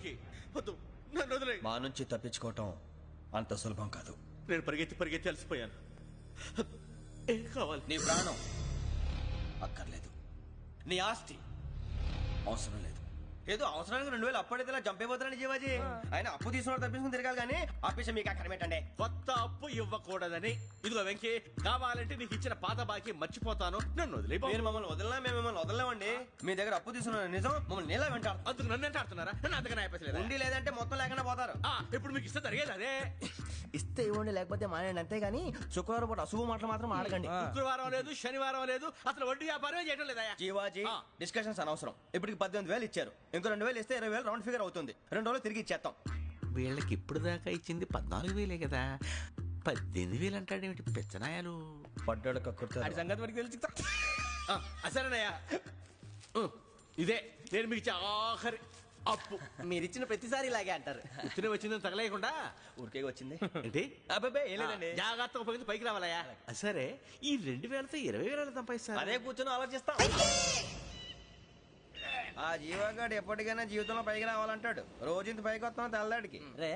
వెంకీ వద్దు, నన్ను వదిలే. మా నుంచి తప్పించుకోవటం అంత సులభం కాదు. నేను పరిగెత్తి అలసిపోయాను. ఏం కావాలి? నీ ప్రాణం అక్కర్లేదు, నీ ఆస్తి అవసరం లేదు. ఏదో అవసరానికి 2000 అప్పుడైతే ఇలా చంపేపోతారని జీవాజీ. ఆయన అప్పు తీసుకున్న తప్పించుకుని తిరగాలి కానీ ఆపేసి మీకు అక్కడ పెట్టండి. కొత్త అప్పు ఇవ్వకూడదని. ఇదిగో వెంకీ, కావాలంటే నీకు ఇచ్చిన పాత బాకీ మర్చిపోతాను, నన్ను వదిలే. మీరు మమ్మల్ని వదలనా? మేము మిమ్మల్ని వదలలేమండి. మీ దగ్గర అప్పు తీసుకున్న నిజం మమ్మల్ని నీలా వెంటాడు. అందుకు నన్ను ఎంత ఆడుతున్నారా? నన్ను అంతగా అయిపోలేదు. ఉండి లేదంటే మొత్తం లేకుండా పోతారు. ఇప్పుడు మీకు ఇస్తే జరిగేది అదే. ఇస్తే ఇవ్వండి, లేకపోతే మానేయండి, అంతేగాని శుక్రవారం పూట అశుభ మాటలు మాత్రం ఆడకండి. శుక్రవారం లేదు, శనివారం లేదు, అసలు వడ్డీ వ్యాపారం చేయడం లేదా? జీవాజీ డిస్కషన్స్ అనవసరం. ఇప్పటికి 18,000 ఇచ్చారు, ఇంకో 2,000 ఇస్తే 20,000 రౌండ్ ఫిగర్ అవుతుంది. 2 రోజులు తిరిగి ఇచ్చేస్తాం. వీళ్ళకి ఇప్పుడు దాకా ఇచ్చింది 14,000 కదా, 18,000 అంటాడేమిటి పెచ్చనాయాలు? పడ్డాడు కక్కుర్తాడు. సంగతి వరకు తెలిసి అసలేనయ్యా, ఇదే నేను మీకు ఇచ్చే ఆఖరి అప్పు. మీరిచ్చిన ప్రతిసారి ఇలాగే అంటారు. ఇచ్చిన వచ్చిందని తగలేయకుండా ఊరికే వచ్చింది ఏంటి? అబ్బాయి ఏం లేదండి. జాగ్రత్తగా ఉపయోగించి పైకి రావాలయా. సరే, ఈ 2,000తో 20,000 సంపాదిస్తారు. అదే కూర్చొని ఆలోచిస్తాం. ఆ జీవగాడు ఎప్పటికైనా జీవితంలో పైకి రావాలంటాడు. రోజు ఇంత పైకి వస్తాం తెల్లడికి. రే,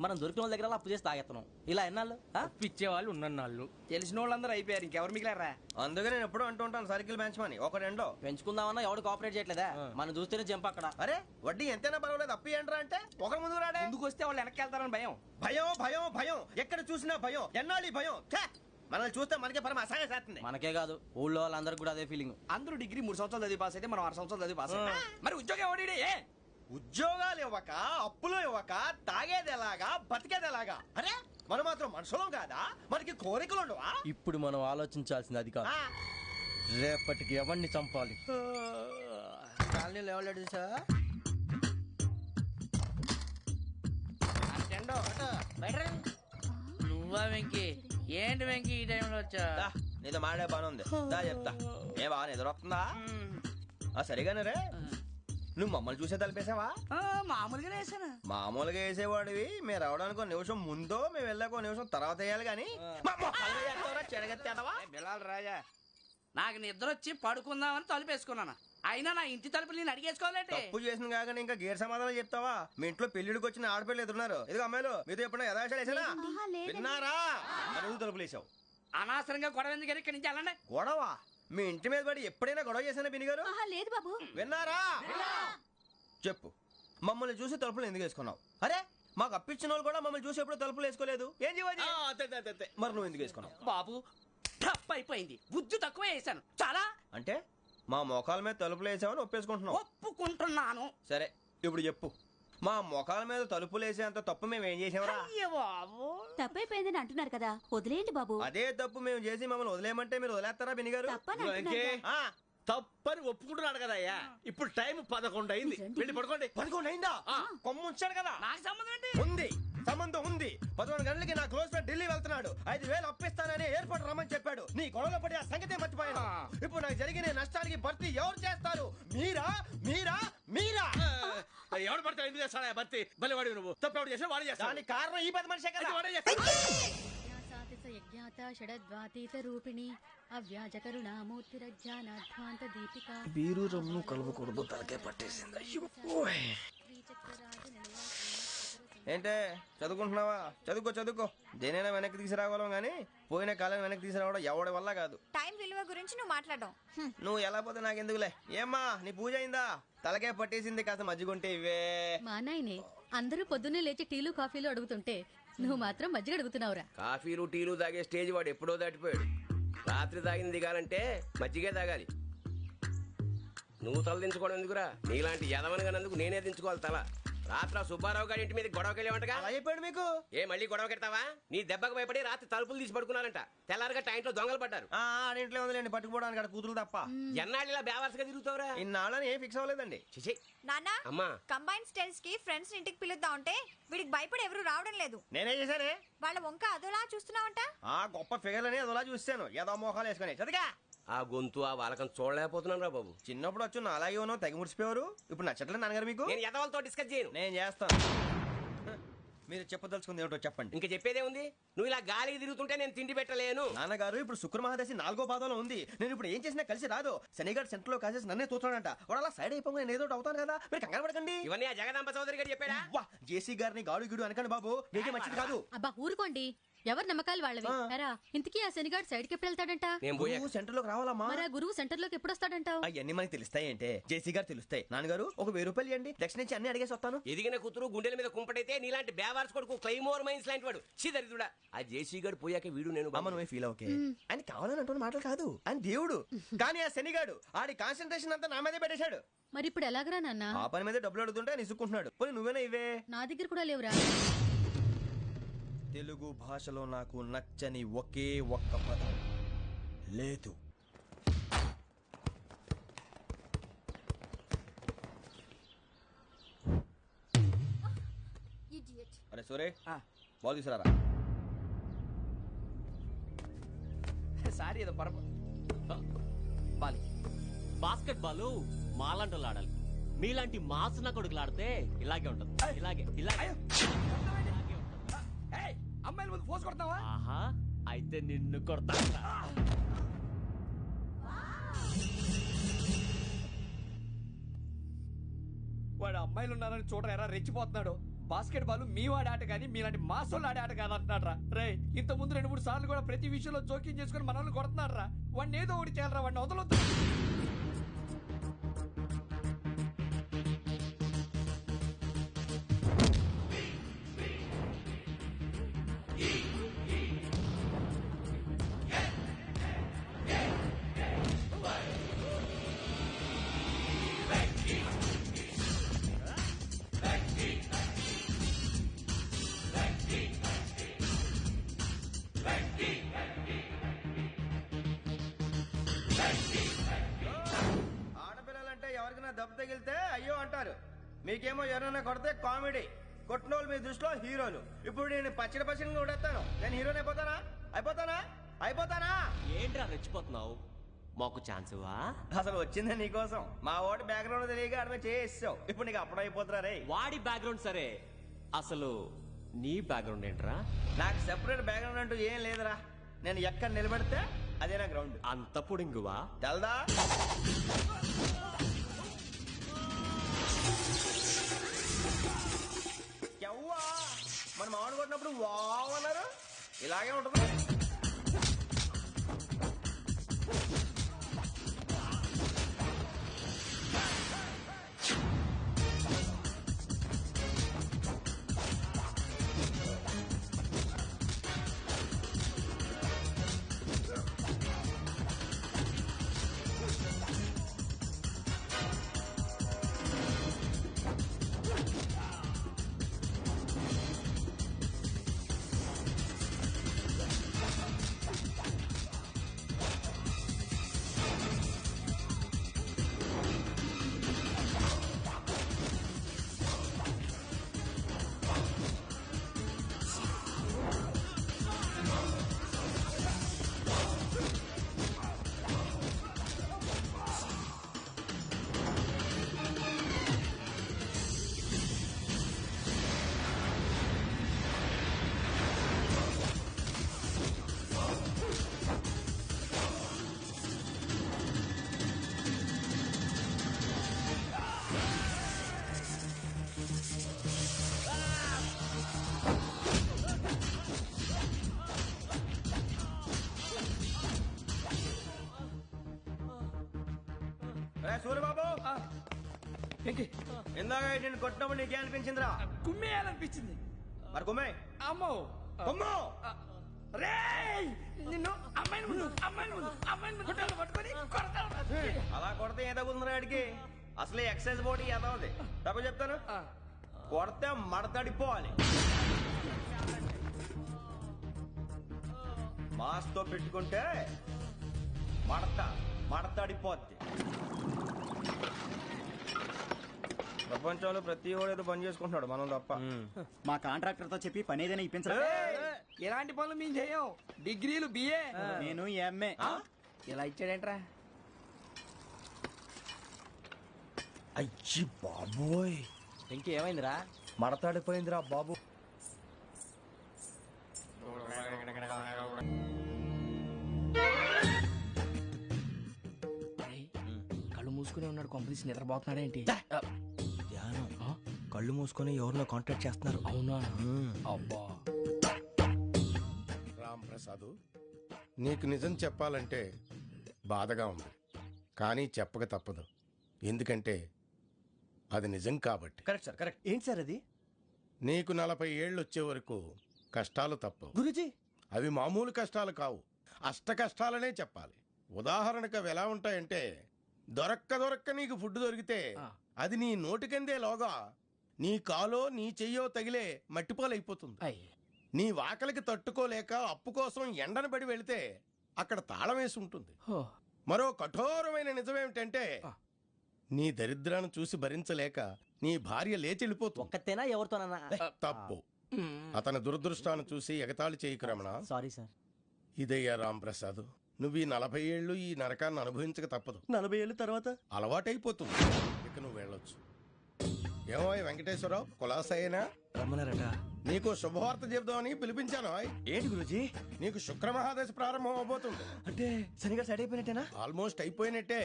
మనం దొరికిన వాళ్ళ దగ్గర అప్పు చేసి తాగెత్తనం. ఇలా ఎన్నాళ్ళు పిచ్చే వాళ్ళు ఉన్నన్నాళ్ళు తెలిసిన వాళ్ళందరూ అయిపోయారు, ఇంకెవరు మిగిలారా? అందుకే నేను ఎప్పుడు అంటూ ఉంటాను సర్కిల్ పెంచమని. ఒక 2 పెంచుకుందామన్నా ఎవడు కోఆపరేట్ చేయట్లేదా? మనం చూస్తేనే జంప్ అక్కడ. అరే వడ్డీ ఎంతైనా పర్వాలేదు, అప్పు ఏంట్రా అంటే ఒకరి ముందు రాడే. ముందుకు వస్తే వాళ్ళు వెనక్కి వెళ్తారని భయం. భయం భయం భయం, ఎక్కడ చూసినా భయం. ఎన్నాళ్ళు భయం? మనల్ని చూస్తే మనకే పరమ అసహాయం చేస్తుంది. మనకే కాదు, ఊళ్ళో వాళ్ళందరికీ కూడా అదే ఫీలింగ్. అందరూ డిగ్రీ 3 సంవత్సరాలు చదివి పాస్ అయితే మనం 6 సంవత్సరాలు చదివి పాస్ అయ్యాం. మరి ఉద్యోగం ఎవడి? ఉద్యోగాలు ఇవ్వక, అప్పులు ఇవ్వక, తాగేది ఎలాగా, బతికేది ఎలాగా? అరే మనం మాత్రం మనుషులం కాదా? మనకి కోరికలు ఉండవా? ఇప్పుడు మనం ఆలోచించాల్సింది అది కాదు, రేపటికి ఎవరిని చంపాలి. కాలనీలో ఎవరు సార్? నువ్వా వెంకీ? ఏంటి వెంకీ ఈ టైంలో వచ్చా? నీతో మాడే పని ఉంది, దా చెప్తా. ఏ బాగా నిద్రొస్తుందా? సరిగానే రే, నువ్వు మమ్మల్ని చూసే తలిపేసావా? మామూలుగానే వేసాను. మామూలుగా వేసేవాడివి. మీరు రావడానికి 1 నిమిషం ముందో, మేము వెళ్ళాక 1 నిమిషం తర్వాత వేయాలి కానీ బిలాల్ రాజా, నాకు నిద్ర వచ్చి పడుకుందామని తలుపేసుకున్నాను. అయినా నా ఇంటి తలుపులు నేను అడిగేసుకోవాలంటే తప్పు చేసిన కాక ఇంకా గేర్ సమాధానం చెప్తావా? మీ ఇంట్లో పెళ్లిడికి వచ్చిన ఆడపిల్లలు ఎదురున్నారు. ఇదిగో అమ్మాయిలు, మీతో ఎప్పుడైనా యథాశాలు వేసానా? విన్నారా? అడుగు తలుపులు వేసావు. అనవసరంగా గొడవ ఎందుకని ఇక్కడి నుంచి వెళ్ళండి. గొడవ? మీ ఇంటి మీద పడి ఎప్పుడైనా గొడవ చేశానా బిని గారు? లేదు బాబు. విన్నారా? చెప్పు, మమ్మల్ని చూసి తలుపులు ఎందుకు వేసుకున్నావు? అరే మాకు అప్పించిన వాళ్ళు కూడా మమ్మల్ని చూసి ఎప్పుడు తలుపులు వేసుకోలేదు. ఏం జీవాజీ? మరి నువ్వు ఎందుకు వేసుకున్నావు? బాబు టప్ అయిపోయింది, బుద్ధి తక్కువ వేసాను చాలా. అంటే మా మోకాల మీద తలుపులు వేసామని ఒప్పేసుకుంటున్నావు? ఒప్పుకుంటున్నాను. సరే ఇప్పుడు చెప్పు, మా మొఖాల మీద తలుపులు వేసేంత తప్పు మేము ఏం చేసామరా? తప్పైపోయిందని అంటున్నారు కదా, వదిలేయండి బాబు. అదే తప్పు మేము చేసి మమ్మల్ని వదిలేయమంటే మీరు వదిలేస్తారా బిని గారు? తప్పని ఒప్పుకుంటున్నాడు కదా అయ్యా. ఇప్పుడు టైం 11 అయింది, వెళ్ళి పడుకోండి. 11 అయిందా? కొమ్ము ఉంచాడు కదా. నాకు సంబంధం ఏంటి? ఉంది, సంబంధం ఉంది. 11 గంటలకి నా క్లోజ్ ఫ్రెండ్ ఢిల్లీ వెళ్తున్నాడు. 5,000 అప్పిస్తానని ఎయిర్పోర్ట్ రమ్మని చెప్పాడు. నీ గొడవలో పడి ఆ సంగతే మర్చిపోయాను. ఇప్పుడు నాకు జరిగిన నష్టానికి భర్తీ ఎవరు చేస్తారు? మీరా మీరా మీరా? ఎవడు పడతాడు? ఎందుకు చేస్తాడా భర్తీ? భలే వాడి నువ్వు. తప్పు ఎవడు చేసా వాడే చేస్తా. దానికి కారణం ఈ 10 మనిషే కదా. వాడే బీరు రమ్ము కలవకూడదు, తలకే పట్టేసింది. ఏంటే చదువుకుంటున్నావా? చదువుకో చదువుకో. దేనైనా వెనక్కి తీసుకురావాలం గానీ పోయిన కాలం వెనక్కి తీసుకురావడం ఎవడి వల్ల కాదు. టైం విలువ గురించి నువ్వు మాట్లాడడం నువ్వు ఎలా పోతే నాకెందుకులే. ఏమ్మా నీ పూజ అయిందా? తలకే పట్టేసింది, కాస్త మజ్జిగుంటే ఇవే. మా నాయనే అందరూ పొద్దున్నే లేచి టీలు కాఫీలు అడుగుతుంటే నువ్వు మాత్రం మజ్జిగ అడుగుతున్నావురా. కాఫీలు టీలు తాగే స్టేజ్ వాడు ఎప్పుడో దాటిపోయాడు. రాత్రి తాగింది దిగాలంటే మజ్జిగే తాగాలి. నువ్వు తల దించుకోవడం ఎందుకురా? నీలాంటి యదవనగానందుకు నేనే దించుకోవాలి తల. రాత్ర సుబ్బారావు గారి ఇంటి మీద గొడవకి వెళ్ళేవంటగా. అలా చెప్పాడు మీకు? ఏ మళ్ళీ గొడవ కెడతావా? నీ దెబ్బకు భయపడి రాత్రి తలుపులు తీసి పడుకున్నారంట. తెల్లారగా టైంట్లో దొంగలు పడ్డారు. ఆడింట్లో ఉందిలేండి పట్టుకుపోవడానికి, అక్కడ కూతురు తప్ప. ఎన్నాళ్ళు ఇలా బేవర్స్గా తిరుగుతావురా? ఇన్నాళ్ళని ఏం ఫిక్స్ అవ్వలేదండి. చిచి నాన్న, అమ్మా, కంబైన్ స్టైల్స్ కి ఫ్రెండ్స్ ఇంటికి పిలుద్దాం అంటే వీడికి భయపడి ఎవరు రావడం లేదు. నేనే చేశానే? వాళ్ళ వంక అదోలా చూస్తున్నావంట. గొప్ప ఫిగర్లని అదోలా చూస్తాను. ఏదో మోహాలు వేసుకుని చదిగా. ఆ గొంతు ఆ వాలకం చూడలేకపోతున్నాను రా బాబు. చిన్నప్పుడు వచ్చి నా అలాగే ఉన్నావు, తెగ ముడిచిపోయారు. ఇప్పుడు నచ్చట్లేదు నాన్నగారు మీకు? నేను యదవలతో డిస్కస్ చేయను. నేను చేస్తాను. మీరు చెప్పదలుచుకుంది ఏమిటో చెప్పండి. ఇంకా చెప్పేదే ఉంది. నువ్వు ఇలా గాలికి తిరుగుతుంటే నేను తిండి పెట్టలేను. నాన్నగారు ఇప్పుడు శుక్ర మహాదశి 4వ పాదంలో ఉంది. నేను ఇప్పుడు ఏం చేసినా కలిసి రాదు. శనిగారు సెంటర్ లో కాసేసి నన్నే చూస్తాడంట. వాడు అలా సైడ్ అయిపోయి నేను ఏదో ఒకటి అవుతాను కదా, మీరు కంగారు పడకండి. ఇవన్నీ ఆ జగదాంబ చౌదరి గారు చెప్పాడా? వా, జేసీ గారిని గాడు గిడు అనకండి బాబు, మీకే మంచిది కాదు. అబ్బా ఊరుకోండి, ఎవరి నమ్మకాలు వాళ్ళవి. ఎరా ఇంతకీ ఆ శనిగాడు సైడ్ కి ఎప్పుడు వెళ్తాడంట? నేను పోయా. నువ్వు సెంటర్ లోకి రావాలమ్మా. మరి ఆ గురువు సెంటర్ లోకి ఎప్పుడు వస్తాడంటావు? అవన్నీ మనకి తెలుస్తాయి అంటే జేసీ గారు తెలుస్తాయి. నాన్నగారు ఒక 1000 రూపాయలు ఇవ్వండి, దక్షిణ నుంచి అన్ని అడిగేసి వస్తాను. ఎదిగిన కూతురు గుండెల మీద కుంపటైతే నీలాంటి బేవార్స్ కొడుకు క్లైమోర్ మైన్స్ లాంటి వాడు చీదరిదుడా. ఆ జేసీ గారు పోయాక వీడు నేను అమ్మ నువ్వే ఫీల్ ఓకే. ఆయన కావాలని అంటున్న మాటలు కాదు, ఆయన దేవుడు. కానీ ఆ శనిగాడు ఆడి కాన్సన్ట్రేషన్ అంతా నా మీదే పెట్టేశాడు. మరి ఇప్పుడు ఎలాగరా నాన్న? ఆ పని మీద డబ్బులు అడుగుతుంటే ఆయన ఇసుక్కుంటున్నాడు. పోనీ నువ్వేనా ఇవే? నా దగ్గర కూడా లేవురా. తెలుగు భాషలో నాకు నచ్చని ఒకే ఒక్క పదం లేదు. అరే సూరే, బాల్ తీసుకురారా. సారీ ఏదో బాలి బాస్కెట్ బాల్ మాలాంటి వాళ్ళు ఆడాలి. మీలాంటి మాసిన కొడుకులు ఆడితే ఇలాగే ఉంటది. ఇలాగే ఇలాగే అమ్మాయిల ముందు ఫోర్స్ కొడతావా? ఆహా, అయితే నిన్ను కొడతా. వాడు అమ్మాయిలు ఉన్నారని చూడరా ఎరా రెచ్చిపోతున్నాడు. బాస్కెట్ బాల్ మీ వాడి ఆట కానీ మీలాంటి మాసోళ్ళు ఆడే ఆట కాదు అంటున్నాడు రా. రే ఇంత ముందు 2-3 సార్లు కూడా ప్రతి విషయంలో జోక్యం చేసుకుని మనల్ని కొడుతున్నాడు రా. వాడిని ఏదో ఒకటి చేయాలరా, వాడిని వదలొద్దు. ఆడపిల్లలంటే ఎవరికైనా దెబ్బ తగిలితే అయ్యో అంటారు, మీకేమో ఎవరైనా కొడితే కామెడీ. కొట్టిన వాళ్ళు మీ దృష్టిలో హీరోలు. ఇప్పుడు నేను పచ్చడి పచ్చడిని కొడేస్తాను, నేను హీరోని అయిపోతానా? అయిపోతానా? అయిపోతానా? ఏంట్రా రెచ్చిపోతున్నావు? మాకు ఛాన్స్ ఇవ్వా? అసలు వచ్చిందే నీకోసం. మా ఓటు బ్యాక్గ్రౌండ్ తెలియక అడమే చేసావు. ఇప్పుడు నీకు అప్పుడు అయిపోతున్నా రే. వాడి బ్యాక్గ్రౌండ్ సరే, అసలు నీ బ్యాక్గ్రౌండ్ ఏంట్రా? నాకు సెపరేట్ బ్యాక్గ్రౌండ్ అంటూ ఏం లేదురా. నేను ఎక్కడ నిలబడితే అదే నా గ్రౌండ్. అంత పొడింగువా? తెల్దా? ఎవ్వా మన మామిడి కొట్టినప్పుడు వావ్ అన్నారు, ఇలాగే ఉంటుంది. సూర్యబాబు, ఇందాక నేను కొట్టినప్పుడు నీకే అనిపించిందిరా? కుమ్మేయాలనిపించింది. మరి కుమ్మే. అమ్మో కుమ్ము. రేయ్ నిన్ను అమ్మాయిని ముందు పట్టుకొని కొడతాను. అలా కొడితే ఏ తగ్గుతుందిరా ఆడికి? అసలు ఎక్సైజ్ బాడీ ఏదవుది తప్ప చెప్తాను. కొడితే మడతడిపోవాలి. మాస్తో పెట్టుకుంటే మడతడిపోద్ది. ప్రపంచంలో ప్రతి వాడు ఏదో పని చేసుకుంటున్నాడు, మనం తప్ప. మా కాంట్రాక్టర్ తో చెప్పి పని ఏదైనా ఇప్పించరా? ఎలాంటి పనులు మేము చేయం. డిగ్రీలు బిఏ, నేను ఎంఏ. ఇలా ఇచ్చాడేంట్రా? అయ్యి బాబోయ్, ఇంకేమైందిరా? మడతాడిపోయిందిరా బాబు. మూసుకునే ఉన్నాడు, కొంపదీసి నిద్రపోతున్నాడేంటి? ధ్యానం కళ్ళు మూసుకొని ఎవరినో కాంటాక్ట్ చేస్తున్నారు. అవునా? అబ్బా. రామ్ ప్రసాద్, నీకు నిజం చెప్పాలంటే బాధగా ఉంది, కానీ చెప్పక తప్పదు. ఎందుకంటే అది నిజం కాబట్టి. Correct sir, correct. ఏంటి సార్ అది? నీకు 40 ఏళ్ళు వచ్చే వరకు కష్టాలు తప్పవు. గురుజీ, అవి మామూలు కష్టాలు కావు, అష్ట కష్టాలనే చెప్పాలి. ఉదాహరణకు అవి ఎలా ఉంటాయంటే, దొరక్క నీకు ఫుడ్ దొరికితే అది నీ నోటికందే లోగా నీ కాలో నీ చెయ్యో తగిలే మట్టిపాలైపోతుంది. నీ వాకలికి తట్టుకోలేక అప్పు కోసం ఎండను పడి వెళితే అక్కడ తాళం వేసి ఉంటుంది. మరో కఠోరమైన నిజమేమిటంటే, నీ దరిద్రాన్ని చూసి భరించలేక నీ భార్య లేచి వెళ్ళిపోతుంది. ఒక్కతేనా ఎవరితోనన్నా? తప్పు. అతని దురదృష్టాన్ని చూసి ఎగతాళి చేయకు రమణ. Sorry sir. ఇదయ్యా రాంప్రసాద్, నువ్వు ఈ 40 ఏళ్ళు ఈ నరకాన్ని అనుభవించక తప్పదు. 40 ఏళ్ళ తర్వాత అలవాటైపోతుంది. ఇక నువ్వు వెళ్ళొచ్చు. ఏమో వెంకటేశ్వరరావు, కులాసైనా రమ్మన్నారట. నీకు శుభవార్త చెబుదామని పిలిపించాను. ఏంటి గురూజీ? నీకు శుక్రమహాదశ ప్రారంభం అవబోతుంది. అంటే శనిగా సెట్ అయిపోయినట్టేనా? ఆల్మోస్ట్ అయిపోయినట్టే.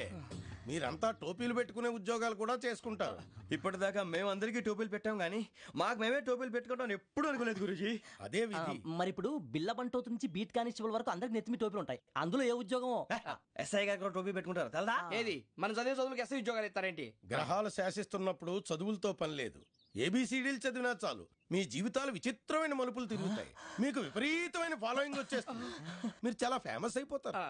మీరంతా టోపీలు పెట్టుకునే ఉద్యోగాలు కూడా చేసుకుంటారు. ఇప్పటిదాకా మేమందరికీ టోపీలు పెట్టాం గానీ మాకు మేమే టోపీలు పెట్టుకుంటాం ఎప్పుడు అనుకోలేదు గురూజీ. అదే విధి. మరి ఇప్పుడు బిల్ల బంటోతు నుంచి బీట్ కానిస్టేబుల్ వరకు అందరికి నెత్తిమి టోపీలు ఉంటాయి. అందులో ఏ ఉద్యోగం? ఎస్ఐ గారు కూడా టోపీ పెట్టుకుంటారు తెలదా? ఏది మన చదివే చదువులకు ఎస్ఐ ఉద్యోగాలు ఇస్తారేంటి? గ్రహాలు శాసిస్తున్నప్పుడు చదువులతో పని లేదు. ఏబిసిడీలు చదివినా చాలు మీ జీవితాలు విచిత్రమైన మలుపులు తిరుగుతాయి. మీకు విపరీతమైన ఫాలోయింగ్ వచ్చేస్తుంది. మీరు చాలా ఫేమస్ అయిపోతారు.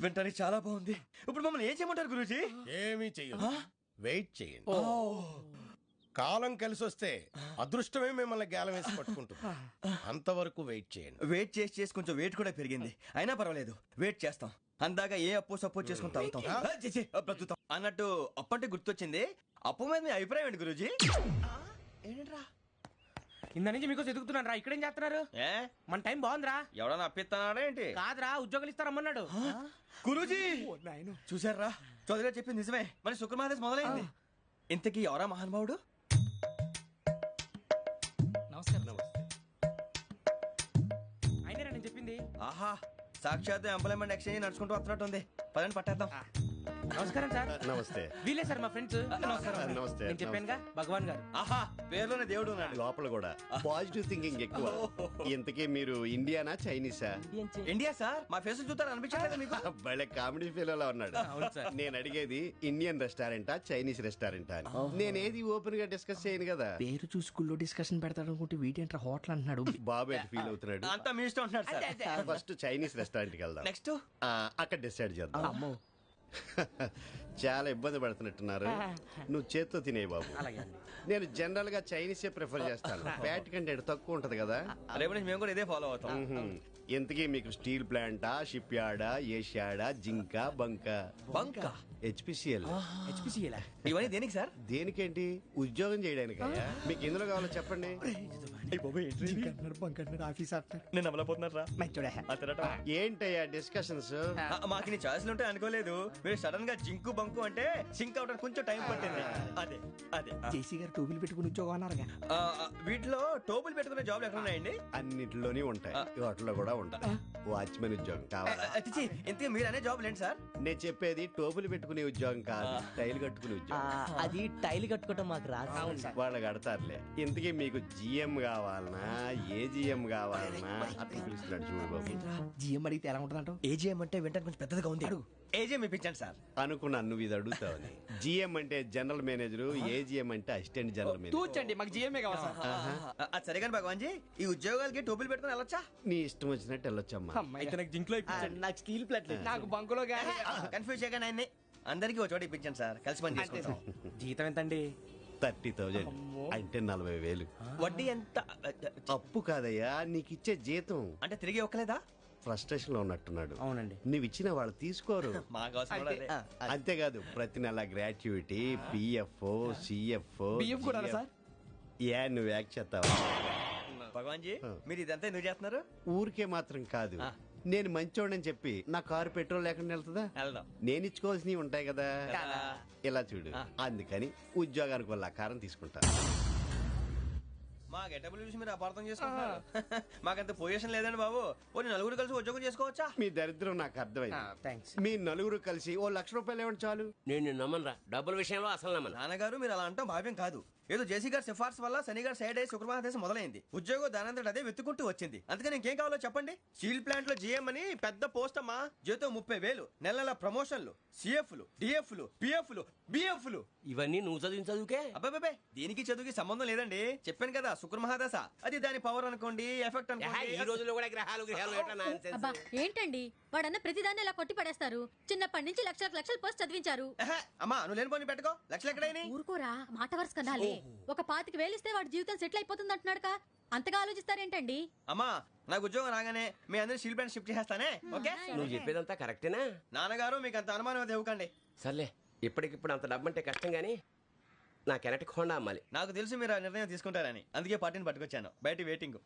వింటానికి చాలా బాగుంది. ఇప్పుడు మమ్మల్ని ఏం చేయమంటారు గురూజీ? ఏమీ చెయ్యదు, వెయిట్ చేయండి. కాలం కలిసి వస్తే అదృష్టమే మిమ్మల్ని గేలం వేసి పట్టుకుంటుంది. అంతవరకు వెయిట్ చేయండి. వెయిట్ చేసి కొంచెం వెయిట్ కూడా పెరిగింది. అయినా పర్వాలేదు, వెయిట్ చేస్తాం. అందాక ఏ అప్పు సపోర్ట్ చేసుకుని తాగుతాం, బ్రతుకుతాం అన్నట్టు. అప్పు అంటే గుర్తొచ్చింది, అప్పు మీద మీ అభిప్రాయం ఏంటి గురూజీ? ఏంటరా ఇంత నుంచి మీకు ఎదుగుతున్నాను రా. ఇక్కడేం చేస్తున్నారు? మన టైం బాగుందిరా. ఎవడన్నా అప్పిస్తున్నాడా ఏంటి? కాదురా, ఉద్యోగాలు ఇస్తారమ్మన్నాడు గురూజీ. చూసారా, చౌదరి గారు చెప్పింది నిజమే. మరి శుక్రమహాదేశ్ మొదలైంది. ఇంతకీ ఎవరా మహానుభావుడు? నమస్కారం. అయినా నేను చెప్పింది. ఆహా, సాక్షాత్ ఎంప్లాయ్మెంట్ ఎక్స్చేంజ్ నడుచుకుంటూ వస్తున్నట్టు ఉంది. పదండి పట్టేద్దాం. నమస్కారం సార్. నమస్తే. వీలే సార్ మా ఫ్రెండ్స్. నమస్తే. నేను చెప్పానుగా, భగవాన్ గారు. ఆహా, పేర్లోనే దేవుడు ఉన్నాడు. లోపల కూడా పాజిటివ్ థింకింగ్ ఎక్కువ. ఇంతకీ మీరు ఇండియానా చైనీసా? India sir. మా ఫేస్ చూస్తారు అనిపించలేదు మీకు? భలే కామెడీ ఫీల్ అలా ఉన్నాడు. నేను అడిగేది ఇండియన్ రెస్టారెంటా చైనీస్ రెస్టారెంటా అని. నేనేది ఓపెన్ గా డిస్కస్ చేయను కదా. పేరు చూసుకుల్లో డిస్కషన్ పెడతాడు అనుకుంటే వీటేంట్రా హోటల్ అంటున్నాడు. బాబు ఎట్ ఫీల్ అవుతున్నాడు? అంతా మీ ఇష్టం ఉంటున్నాడు సార్. ఫస్ట్ చైనీస్ రెస్టారెంట్ కి వెళ్దాం. నెక్స్ట్ అక్కడ డిసైడ్ చేద్దాం. చాలా ఇబ్బంది పడుతున్నట్టున్నారు. నువ్వు చేత్తో తినే బాబు. నేను జనరల్ గా చైనీసే ప్రిఫర్ చేస్తాను. ఫ్యాట్ కంటెంట్ తక్కువ ఉంటది కదా. రేపు నుంచి మేము కూడా ఇదే ఫాలో అవుతాం. ఇంతకీ మీకు స్టీల్ ప్లాంటా, షిప్ యార్డా, ఏషియాడా, జింక, బంకా? బంకా, హెచ్పిసిఎల్. ఇవన్నీ దేనికి సార్? దేనికేంటి? ఉద్యోగం చేయడానికి. మీకు ఎందులో కావాలో చెప్పండి. నేను అమలపోతున్నారా? ఏంటయ్యా డిస్కషన్స్? మాకు నీ ఛాయిస్లు ఉంటాయి అనుకోలేదు. మీరు సడన్ గా జింకు బంకు అంటే సింక్ అవడానికి కొంచెం టైం పట్టింది. అదే అదే జేసీ గారు టోపీలు పెట్టుకుని ఉద్యోగం అన్నారుగా. వీటిలో టోపులు పెట్టుకునే జాబ్లు ఎక్కడ ఉన్నాయండి? అన్నిటిలోనే ఉంటాయి, వాటిలో కూడా ఉంటాయి. వాచ్మెన్ ఉద్యోగం కావాలా? ఇంతకీ మీరు అనే జాబ్ ఏంటి సార్? నేను చెప్పేది టోపులు పెట్టుకునే ఉద్యోగం కాదు, టైల్ కట్టుకునే ఉద్యోగం. అది టైల్ కట్టుకోవటం మాకు రాదు. వాళ్ళు కడతారులే. ఇంతకీ మీకు జిఎం కావాలనా, ఏ జిఎం కావాలనా? అట్లా పిలుస్తున్నాడు చూడు బాబు. జిఎం అడిగితే ఎలా ఉంటుందంట? ఏజీఎం అంటే వింటానికి కొంచెం పెద్దగా ఉంది. ఏజీఎం ఇప్పించండి సార్. అనుకున్నాను నువ్వు ఇది అడుగుతావని. జిఎం అంటే జనరల్ మేనేజర్, ఏజిఎం అంటే అసిస్టెంట్ జనరల్ మేనేజర్. తూచండి, మాకు జిఎంఏ కావాలి సార్. అది సరే కానీ భగవాన్ జీ, ఈ ఉద్యోగాలకి టోపులు పెట్టుకుని వెళ్ళొచ్చా? నీ ఇష్టం వచ్చినట్టు వెళ్ళొచ్చమ్మా. అయితే నాకు జింక్లో నాకు స్టీల్ ప్లేట్ నాకు బంకులో గానీ. కన్ఫ్యూజ్ చేయగానే ఆయన్ని అందరికీ ఒక చోట ఇప్పించండి సార్. కలిసి పని చేసుకుంటాం. జీతం ఎంతండి? 30,000 అంటే 40,000. వడ్డీ ఎంత? అప్పు కాదయ్యా, నీకు ఇచ్చే జీతం. అంటే తిరిగి ఒక్కలేదా? ఫ్రస్ట్రేషన్ లో ఉన్నట్టున్నాడు. అవునండి. నువ్వు ఇచ్చిన వాళ్ళు తీసుకోరు. మాకు అవసరం కూడా అదే. అంతేకాదు ప్రతి నెల గ్రాట్యుటీ, పిఎఫ్, సిఎఫ్. బియ్యం కూడా సార్? ఏ నువ్వు యాక్ట్ చేస్తావా? భగవాన్ జీ, మీరు ఇదంతా ఎందుకు చేస్తున్నారు? ఊరికే మాత్రం కాదు, నేను మంచోడని చెప్పి నా కారు పెట్రోల్ లేకుండా వెళ్తుందా? వెళ్దాం. నేను ఇచ్చుకోవాల్సినవి ఉంటాయి కదా. ఇలా చూడు, అందుకని ఉద్యోగానికి వాళ్ళ ఆకారం తీసుకుంటా. మా గెటబుల్ చూసి మీరు అపార్థం చేసుకుంటున్నారు. మాకంత పొజిషన్ లేదండి బాబు. పోనీ నలుగురు కలిసి ఉద్యోగం చేసుకోవచ్చా? మీ దరిద్రం నాకు అర్థమైంది. థ్యాంక్స్. మీ నలుగురు కలిసి ఓ ₹1,00,000 ఇవ్వండి చాలు. నేను నమ్మనరా, డబ్బుల విషయంలో అసలు నమ్మను. నాన్నగారు మీరు అలా అంటాం భావ్యం కాదు. ఏదో జేసీ గారి సిఫార్సు వల్ల శని గారు సైడ్ అయ్యి శుక్రమహాదేశం మొదలైంది. ఉద్యోగం దానంతటి అదే వెతుకుంటూ వచ్చింది. అందుకని ఇంకేం కావాలో చెప్పండి. స్టీల్ ప్లాంట్ లో జీఎం అని పెద్ద పోస్ట్ అమ్మా. జీతం 30,000, నెల నెల ప్రమోషన్లు, సిఎఫ్లు, డిఎఫ్లు, పిఎఫ్లు, బిఎఫ్లు. ఇవన్నీ నువ్వు చదివిన చదువుకే. అబ్బాబే దీనికి చదువుకి సంబంధం లేదండి. చెప్పాను కదా శుక్రమహాదశ. అది దాని పవర్ అనుకోండి, ఎఫెక్ట్ ఈ అనుకోండి. రోజుల్లో కూడా గ్రహాలు ఏటా nonsense? అబ్బా ఏంటండి వాడన్న ప్రతిదాన్ని ఇలా కొట్టి పడేస్తారు. చిన్నప్పటి నుంచి లక్షలు పోస్ట్ చదివించారు. అమ్మా నువ్వు లేని పోనీ పెట్టుకో. లక్షలు ఎక్కడైనా ఊరుకోరా, మాట వరుస కనాలి. ఒక 25,000 ఇస్తే వాడి జీవితం సెటిల్ అయిపోతుంది అంటున్నాడుగా. అంతగా ఆలోచిస్తారేంటండి? అమ్మా నాకు ఉద్యోగం రాగానే మీ అందరి స్టీల్ ప్లాంట్ షిఫ్ట్ చేస్తానే. ఓకే నువ్వు చెప్పేదంతా కరెక్టేనా? నాన్నగారు మీకు అంత అనుమానం అది ఇవ్వకండి. సర్లే, ఇప్పటికిప్పుడు అంత డబ్బు అంటే కష్టం గానీ నా కెనటిక్ హోండా అమ్మాలి. నాకు తెలుసు మీరు ఆ నిర్ణయం తీసుకుంటారని. అందుకే పార్టీని పట్టుకొచ్చాను. బయట వెయిటింగ్.